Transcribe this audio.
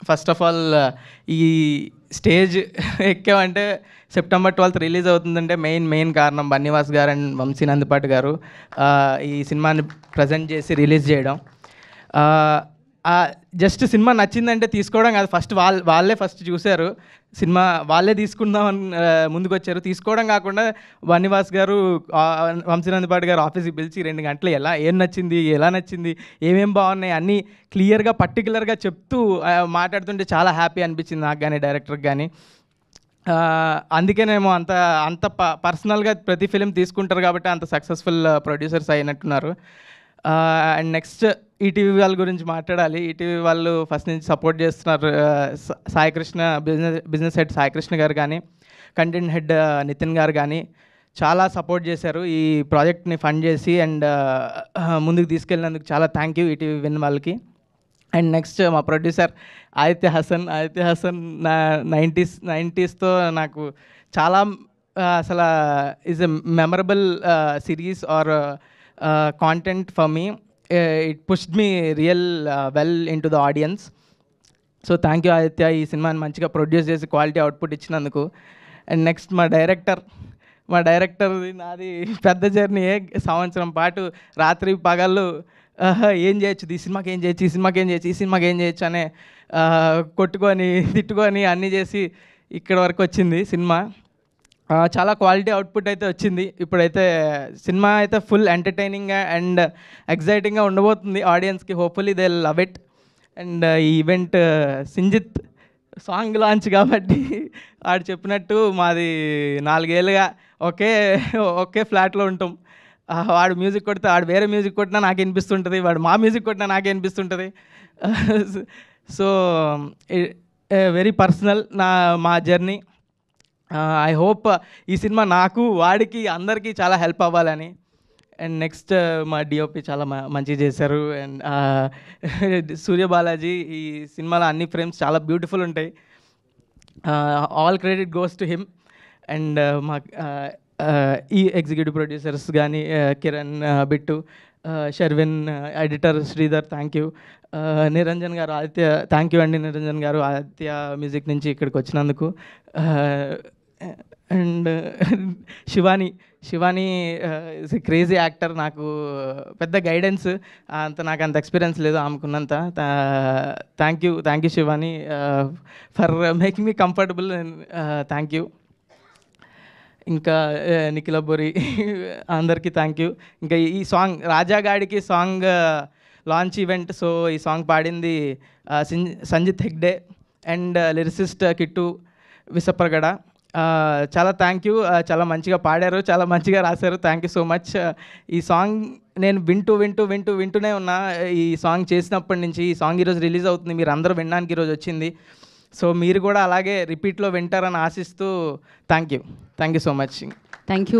First of all ఈ stage ఎక్కామంటే September 12th release అవుతుందంటే main కారణం బన్నీవాస్ గారు అండ్ వంశీ నందిపాటి గారు ఈ సినిమాని ప్రజెంట్ చేసి రిలీజ్ చేయడం. జస్ట్ సినిమా నచ్చిందంటే తీసుకోవడం కాదు, ఫస్ట్ వాళ్ళే ఫస్ట్ చూశారు సినిమా, వాళ్ళే తీసుకుందామని ముందుకు వచ్చారు. తీసుకోవడం కాకుండా బన్నీవాస్ గారు వంశీ నందిపాటి గారు ఆఫీస్కి పిలిచి 2 గంటలు ఏం నచ్చింది, ఎలా నచ్చింది, ఏమేం బాగున్నాయి అన్నీ క్లియర్గా పర్టికులర్గా చెప్తూ మాట్లాడుతుంటే చాలా హ్యాపీ అనిపించింది నాకు కానీ డైరెక్టర్కి కానీ. అందుకేనేమో అంత పర్సనల్గా ప్రతి ఫిలిం తీసుకుంటారు కాబట్టి అంత సక్సెస్ఫుల్ ప్రొడ్యూసర్స్ అయినట్టున్నారు. అండ్ నెక్స్ట్ ఈటీవీ వాళ్ళ గురించి మాట్లాడాలి. ఈటీవీ వాళ్ళు ఫస్ట్ నుంచి సపోర్ట్ చేస్తున్నారు. సాయికృష్ణ బిజినెస్ హెడ్ సాయికృష్ణ గారు కానీ, కంటెంట్ హెడ్ నితిన్ గారు కానీ చాలా సపోర్ట్ చేశారు ఈ ప్రాజెక్ట్ని ఫండ్ చేసి. అండ్ ముందుకు తీసుకెళ్ళినందుకు చాలా థ్యాంక్ యూ ఈటీవీ విన్ వాళ్ళకి. అండ్ నెక్స్ట్ మా ప్రొడ్యూసర్ ఆదిత్య హసన్ నా 90sతో నాకు చాలా అసలు is a memorable series or content for me. It pushed me real well in to the audience. So thank you Aditya, ఈ సినిమాని మంచిగా ప్రొడ్యూస్ చేసి క్వాలిటీ అవుట్పుట్ ఇచ్చినందుకు. అండ్ నెక్స్ట్ మా డైరెక్టర్ నాది పెద్ద జర్నీ. సంవత్సరం పాటు రాత్రి పగళ్ళు ఏం చేయొచ్చు, ఈ సినిమాకి ఏం చేయొచ్చు అనే కొట్టుకొని తిట్టుకొని అన్నీ చేసి ఇక్కడి వరకు వచ్చింది సినిమా. చాలా క్వాలిటీ అవుట్పుట్ అయితే వచ్చింది. ఇప్పుడైతే సినిమా అయితే ఫుల్ ఎంటర్టైనింగ్గా అండ్ ఎగ్జైటింగ్గా ఉండబోతుంది ఆడియన్స్కి. Hopefully they love it. And ఈ ఈవెంట్ సింజిత్ సాంగ్ లాంచ్ కాబట్టి ఆడు చెప్పినట్టు మాది 4 ఏళ్ళుగా ఒకే ఫ్లాట్లో ఉంటాం. వాడు మ్యూజిక్ కొడితే ఆడు వేరే మ్యూజిక్ కొట్టినా నాకు వినిపిస్తుంటుంది, వాడు మా మ్యూజిక్ కొట్టినా నాకే వినిపిస్తుంటుంది. సో వెరీ పర్సనల్ మా జర్నీ. ఐ హోప్ ఈ సినిమా నాకు వాడికి అందరికీ చాలా హెల్ప్ అవ్వాలని. అండ్ నెక్స్ట్ మా డిఓపి చాలా మంచిగా చేశారు. అండ్ సూర్య బాలాజీ ఈ సినిమాలో అన్ని ఫ్రేమ్స్ చాలా బ్యూటిఫుల్ ఉంటాయి. All credit goes to him. And మా ఈ ఎగ్జిక్యూటివ్ ప్రొడ్యూసర్స్ కానీ Kiran, Bittu, Sharvin, editor Sridhar, thank you. Niranjan garu, Aditya, thank you అండి నిరంజన్ గారు ఆదిత్య మ్యూజిక్ నుంచి ఇక్కడికి వచ్చినందుకు. And Shivani is a crazy actor. నాకు పెద్ద గైడెన్స్ నాకు అంత ఎక్స్పీరియన్స్ లేదు ఆమెకున్నంత. Thank you Shivani for making me comfortable. Thank you. ఇంకా నిఖిలబోరి అందరికీ థ్యాంక్ యూ. ఇంకా ఈ సాంగ్ రాజాగాడికి సాంగ్ లాంచ్ ఈవెంట్. సో ఈ సాంగ్ పాడింది సంజిత్ హెగ్డే అండ్ లిరిసిస్ట్ కిట్టు విసప్రగడ. చాలా థ్యాంక్ యూ. చాలా మంచిగా పాడారు, చాలా మంచిగా రాశారు. Thank you so much. ఈ సాంగ్ నేను వింటూనే ఉన్నా ఈ సాంగ్ చేసినప్పటి నుంచి. ఈ సాంగ్ ఈరోజు రిలీజ్ అవుతుంది, మీరు అందరూ వినడానికి ఈరోజు వచ్చింది. సో మీరు కూడా అలాగే రిపీట్లో వింటారని ఆశిస్తూ thank you so much. Thank you.